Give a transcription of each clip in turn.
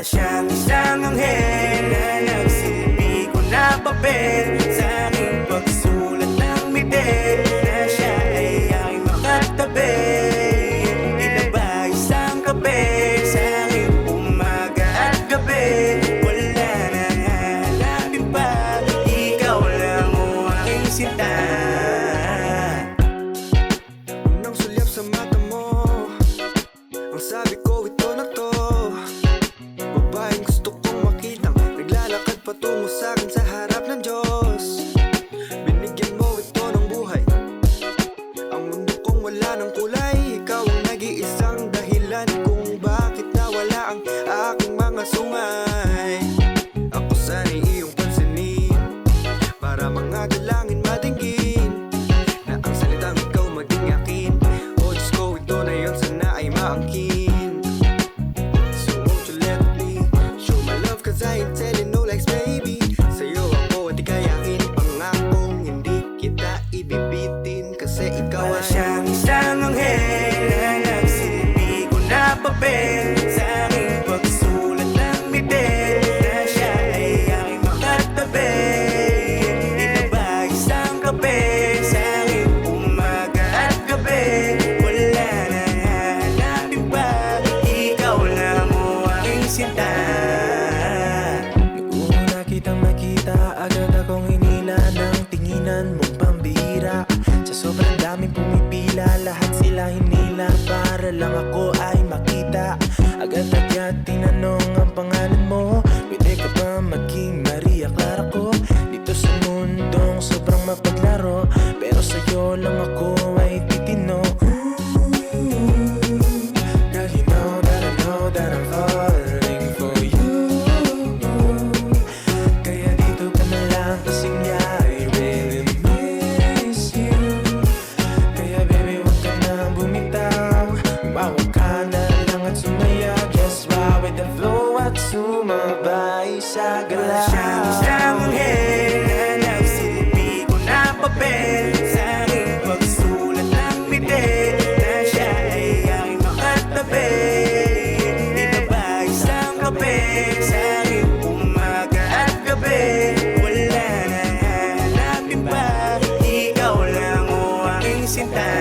siyang isang anghel na nagsilbi ko na papel sa aking pagsulat ng mitel, na siya ay aking makatabi. Tila ba isang kape sa aking umaga at gabi? Wala nang hahanapin pa, ikaw lang o aking sinta. Unang sulyap sa mata mo, ang sabi ko ito na to. Babaeng gusto kong makitang naglalakad patungo sa'kin sa harap ng Diyos. Binigyan mo ito ng buhay, ang mundo kong wala ng kulay. Ikaw ang nag-iisang dahilan kung bakit nawala ang aking mga sungay. Ako sana'y iyong pansinin, para mga dalangin madinggin, na ang salitang ikaw maging akin. O Diyos ko, ito na yun, sana ay maangkin. So won't you let me show my love, cause I ain't telling no lies, baby. Sa'yo ako at ikayakin, pangakong hindi kita ibibitin, kasi ikaw Para ay siyang isang anghel na nagsilbi ko na papel sa aking pagsulat ng mitel, na siya ay aking makatabi. Tila ba isang kape sa aking umaga at gabi? Wala nang hahanapin pa, ikaw lang o aking sinta. Nung una kitang makita, agad akong hinila ng tinginan mong pambihira. Sa sobrang daming pumipila, lahat sila hinila para lang ako ay makita. Agad-agad tinanong ang pangalan mo, pwede ka ba maging Maria Clara ko? Dito sa mundong sobrang mapaglaro, pero sa'yo lang ako ay titino. Girl, you know that I'm falling for you. Kaya dito ka na lang kasing I really miss you. Kaya baby, huwag ka na bumitaw, bawag ka na lang at sumaya. Just ride with the flow at sumabay sa Para siyang isang galaw. anghel na nagsilbi ko na papel sa aking pagsulat ng mitel, na siya ay aking makatabi. Tila ba isang kape sa aking umaga at gabi? Wala nang hahanapin pa, ikaw lang o aking sinta.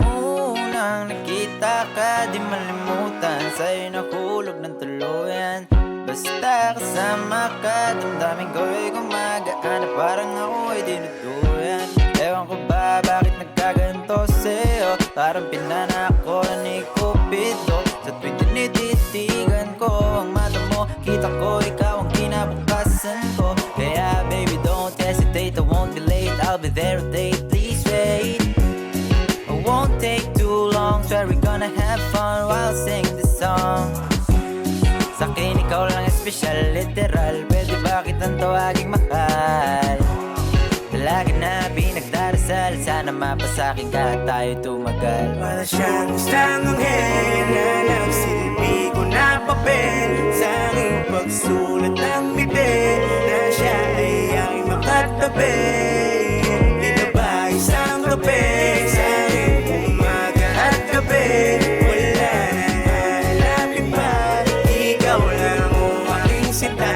Unang nakita ka, di malimutan, sa'yo nahulog ng tuluyan. Basta kasama ka, damdamin ko'y gumagaan, na parang ako'y dinuduyan. Ewan ko ba bakit nagkaganto sa'yo, parang pinanak ko na ni Cupido. Sa tuwing tinititigan ko ang mata mo, kita ko ikaw ang kinabukasan ko. Kaya baby, don't hesitate, I won't be late, I'll be there all day, please wait. It won't take too long, swear we're gonna have fun while singing this song. Sa'kin ikaw lang espesyal, literal, pwede ba kitang tawaging mahal? Lagi na pinagdarasal, sana mapasakin ka at tayo tumagal. Para siyang isang anghel na nagsilbi ko na papel sa aking pagsulat ng mitel, na siya ay aking makatabi. Tila ba isang kape sa aking umaga at gabi? Wala nang hahanapin pa, ikaw lang o aking sinta.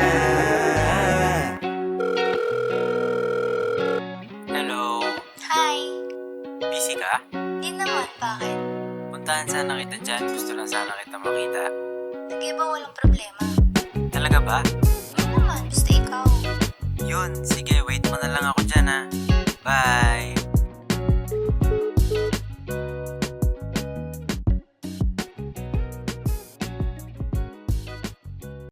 Hello, Hi! busy ka? Di naman, bakit? Puntahan sana kita dyan, gusto lang sana kita makita. Sige ba walang problema? Talaga ba? Yun naman, basta ikaw. Yun, sige, wait mo na lang